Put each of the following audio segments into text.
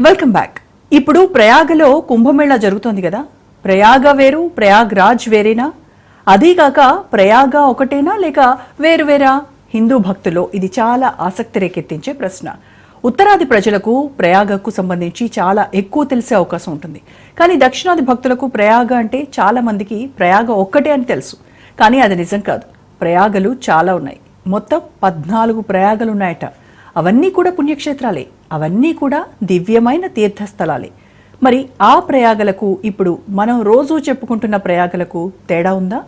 Welcome back. ఇప్పుడు ప్రయాగలో కుంభమేళా జరుగుతోంది కదా. ప్రయాగ వేరు, ప్రయాగ్రాజ్ వేరేనా? అదీగాక ప్రయాగ ఒకటేనా లేక వేరువేరా? హిందూ భక్తుల్లో ఇది చాలా ఆసక్తి రేకెత్తించే ప్రశ్న. ఉత్తరాది ప్రజలకు ప్రయాగకు సంబంధించి చాలా ఎక్కువ తెలిసే అవకాశం ఉంటుంది. కానీ దక్షిణాది భక్తులకు ప్రయాగ అంటే చాలా మందికి ప్రయాగ ఒక్కటే అని తెలుసు. కానీ అది నిజం కాదు. ప్రయాగలు చాలా ఉన్నాయి. మొత్తం 14 ప్రయాగలు ఉన్నాయట. అవన్నీ కూడా పుణ్యక్షేత్రాలే. అవన్నీ కూడా దివ్యమైన తీర్థస్థలాలే. మరి ఆ ప్రయాగలకు ఇప్పుడు మనం రోజూ చెప్పుకుంటున్న ప్రయాగలకు తేడా ఉందా?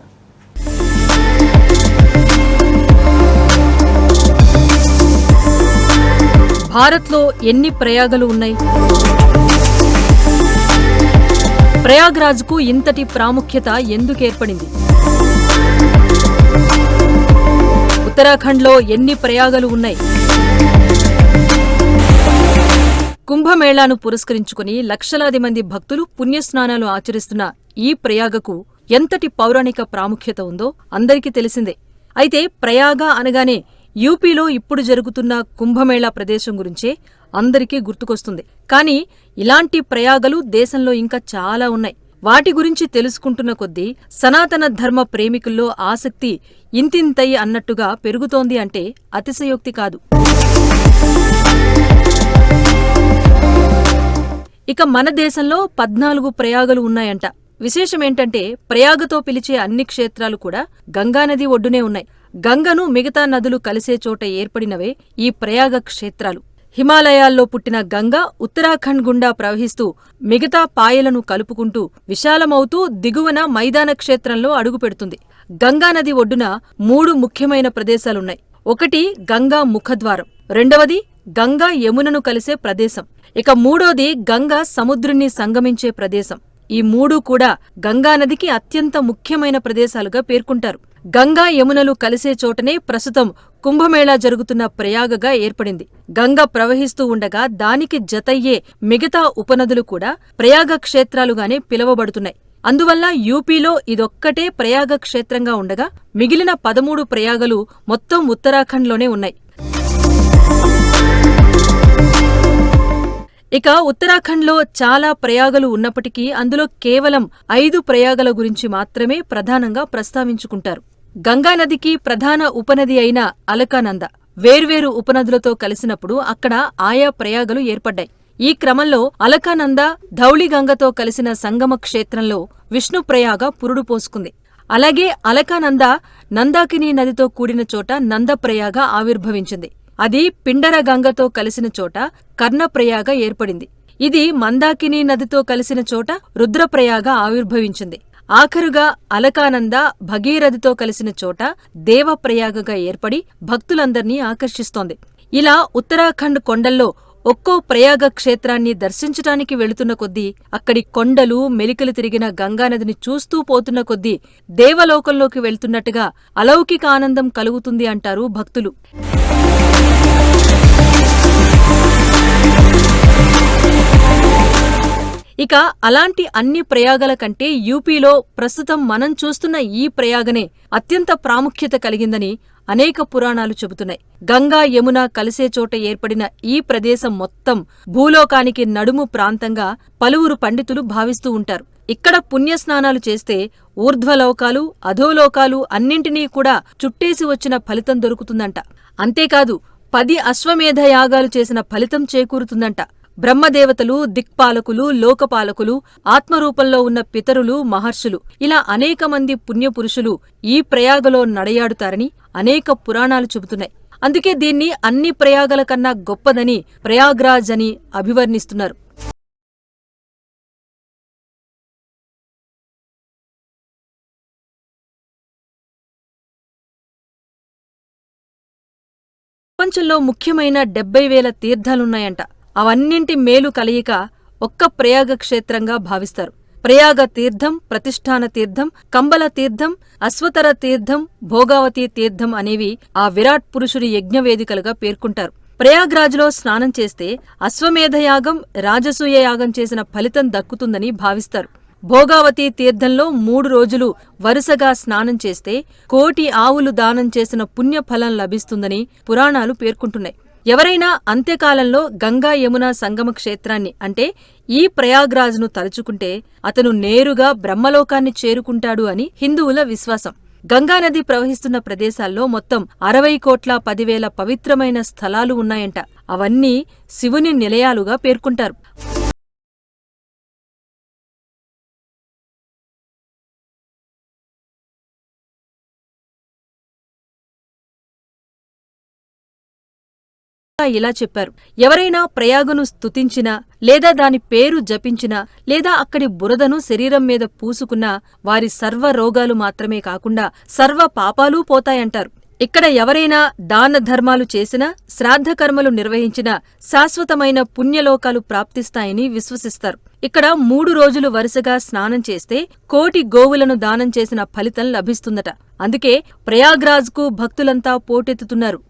భారత్లో ఎన్ని ప్రయాగలు ఉన్నాయి? ప్రయాగ్రాజ్కు ఇంతటి ప్రాముఖ్యత ఎందుకు ఏర్పడింది? ఉత్తరాఖండ్లో ఎన్ని ప్రయాగలు ఉన్నాయి? కుంభమేళాను పురస్కరించుకుని లక్షలాది మంది భక్తులు పుణ్యస్నానాలు ఆచరిస్తున్న ఈ ప్రయాగకు ఎంతటి పౌరాణిక ప్రాముఖ్యత ఉందో అందరికీ తెలిసిందే. అయితే ప్రయాగ అనగానే యూపీలో ఇప్పుడు జరుగుతున్న కుంభమేళా ప్రదేశం గురించే అందరికీ గుర్తుకొస్తుంది. కానీ ఇలాంటి ప్రయాగలు దేశంలో ఇంకా చాలా ఉన్నాయి. వాటి గురించి తెలుసుకుంటున్న కొద్దీ సనాతన ధర్మ ప్రేమికుల్లో ఆసక్తి ఇంతింతై అన్నట్టుగా పెరుగుతోంది అంటే అతిశయోక్తి కాదు. ఇక మన దేశంలో 14 ప్రయాగలు ఉన్నాయంట. విశేషమేంటంటే ప్రయాగతో పిలిచే అన్ని క్షేత్రాలు కూడా గంగానది ఒడ్డునే ఉన్నాయి. గంగను మిగతా నదులు కలిసే చోట ఏర్పడినవే ఈ ప్రయాగ క్షేత్రాలు. హిమాలయాల్లో పుట్టిన గంగ ఉత్తరాఖండ్ గుండా ప్రవహిస్తూ మిగతా పాయలను కలుపుకుంటూ విశాలమవుతూ దిగువన మైదాన క్షేత్రంలో అడుగుపెడుతుంది. గంగానది ఒడ్డున 3 ముఖ్యమైన ప్రదేశాలున్నాయి. ఒకటి గంగా ముఖద్వారం, రెండవది గంగా యమునను కలిసే ప్రదేశం, ఇక మూడోది గంగా సముద్రుణ్ణి సంగమించే ప్రదేశం. ఈ 3 కూడా గంగానదికి అత్యంత ముఖ్యమైన ప్రదేశాలుగా పేర్కొంటారు. గంగా యమునలు కలిసే చోటనే ప్రస్తుతం కుంభమేళా జరుగుతున్న ప్రయాగగా ఏర్పడింది. గంగ ప్రవహిస్తూ ఉండగా దానికి జతయ్యే మిగతా ఉపనదులు కూడా ప్రయాగ క్షేత్రాలుగానే పిలువబడుతున్నాయి. అందువల్ల యూపీలో ఇదొక్కటే ప్రయాగ క్షేత్రంగా ఉండగా మిగిలిన 13 ప్రయాగలు మొత్తం ఉత్తరాఖండ్లోనే ఉన్నాయి. ఇక ఉత్తరాఖండ్లో చాలా ప్రయాగలు ఉన్నప్పటికీ అందులో కేవలం 5 ప్రయాగల గురించి మాత్రమే ప్రధానంగా ప్రస్తావించుకుంటారు. గంగానదికి ప్రధాన ఉపనది అయిన అలకానంద వేర్వేరు ఉపనదులతో కలిసినప్పుడు అక్కడ ఆయా ప్రయాగలు ఏర్పడ్డాయి. ఈ క్రమంలో అలకానంద ధౌళిగంగతో కలిసిన సంగమ క్షేత్రంలో విష్ణుప్రయాగ పురుడు పోసుకుంది. అలాగే అలకానంద నందాకిని నదితో కూడిన చోట నందప్రయాగ ఆవిర్భవించింది. అది పిండర గంగతో కలిసిన చోట కర్ణప్రయాగ ఏర్పడింది. ఇది మందాకిని నదితో కలిసిన చోట రుద్రప్రయాగ ఆవిర్భవించింది. ఆఖరుగా అలకానంద భగీరథితో కలిసిన చోట దేవప్రయాగగా ఏర్పడి భక్తులందర్నీ ఆకర్షిస్తోంది. ఇలా ఉత్తరాఖండ్ కొండల్లో ఒక్కో ప్రయాగ క్షేత్రాన్ని దర్శించటానికి వెళుతున్న కొద్దీ అక్కడి కొండలు మెలికలు తిరిగిన గంగానదిని చూస్తూ పోతున్న కొద్దీ దేవలోకంలోకి వెళ్తున్నట్టుగా అలౌకిక ఆనందం కలుగుతుంది అంటారు భక్తులు. ఇక అలాంటి అన్ని ప్రయాగల కంటే యూపీలో ప్రస్తుతం మనం చూస్తున్న ఈ ప్రయాగనే అత్యంత ప్రాముఖ్యత కలిగిందని అనేక పురాణాలు చెబుతున్నాయి. గంగా యమున కలిసే చోట ఏర్పడిన ఈ ప్రదేశం మొత్తం భూలోకానికి నడుము ప్రాంతంగా పలువురు పండితులు భావిస్తూ ఉంటారు. ఇక్కడ పుణ్యస్నానాలు చేస్తే ఊర్ధ్వలోకాలు అధోలోకాలు అన్నింటినీ కూడా చుట్టేసి వచ్చిన ఫలితం దొరుకుతుందంట. అంతేకాదు 10 అశ్వమేధ యాగాలు చేసిన ఫలితం చేకూరుతుందంట. బ్రహ్మదేవతలు, దిక్పాలకులు, లోకపాలకులు, ఆత్మరూపంలో ఉన్న పితరులు, మహర్షులు ఇలా అనేక మంది పుణ్యపురుషులు ఈ ప్రయాగలో నడయాడుతారని అనేక పురాణాలు చెబుతున్నాయి. అందుకే దీన్ని అన్ని ప్రయాగల కన్నా గొప్పదని ప్రయాగ్రాజ్ అని అభివర్ణిస్తున్నారు. ప్రపంచంలో ముఖ్యమైన 70,000 తీర్థాలున్నాయంట. అవన్నింటి మేలు కలయిక ఒక్క ప్రయాగ క్షేత్రంగా భావిస్తారు. ప్రయాగ తీర్థం, ప్రతిష్ఠాన తీర్థం, కంబల తీర్థం, అశ్వతర తీర్థం, భోగావతి తీర్థం అనేవి ఆ విరాట్ పురుషుడి యజ్ఞవేదికలుగా పేర్కొంటారు. ప్రయాగ్రాజ్లో స్నానం చేస్తే అశ్వమేధయాగం, రాజసూయ యాగం చేసిన ఫలితం దక్కుతుందని భావిస్తారు. భోగావతి తీర్థంలో 3 రోజులు వరుసగా స్నానం చేస్తే 1,000,000 ఆవులు దానం చేసిన పుణ్యఫలం లభిస్తుందని పురాణాలు పేర్కొంటున్నాయి. ఎవరైనా అంత్యకాలంలో గంగా యమున సంగమ క్షేత్రాన్ని అంటే ఈ ప్రయాగ్రాజ్ను తలుచుకుంటే అతను నేరుగా బ్రహ్మలోకాన్ని చేరుకుంటాడు అని హిందువుల విశ్వాసం. గంగానది ప్రవహిస్తున్న ప్రదేశాల్లో మొత్తం 60,10,00,000 పవిత్రమైన స్థలాలు ఉన్నాయంట. అవన్నీ శివుని నిలయాలుగా పేర్కొంటారు. ఇలా చెప్పారు, ఎవరైనా ప్రయాగను స్తుతించినా లేదా దాని పేరు జపించినా లేదా అక్కడి బురదను శరీరం మీద పూసుకున్నా వారి సర్వ రోగాలు మాత్రమే కాకుండా సర్వ పాపాలూ పోతాయంటారు. ఇక్కడ ఎవరైనా దాన ధర్మాలు చేసినా శ్రాద్ధకర్మలు నిర్వహించినా శాశ్వతమైన పుణ్యలోకాలు ప్రాప్తిస్తాయని విశ్వసిస్తారు. ఇక్కడ 3 రోజులు వరుసగా స్నానం చేస్తే 1,000,000 గోవులను దానం చేసిన ఫలితం లభిస్తుందట. అందుకే ప్రయాగ్రాజ్కు భక్తులంతా పోటెత్తుతున్నారు.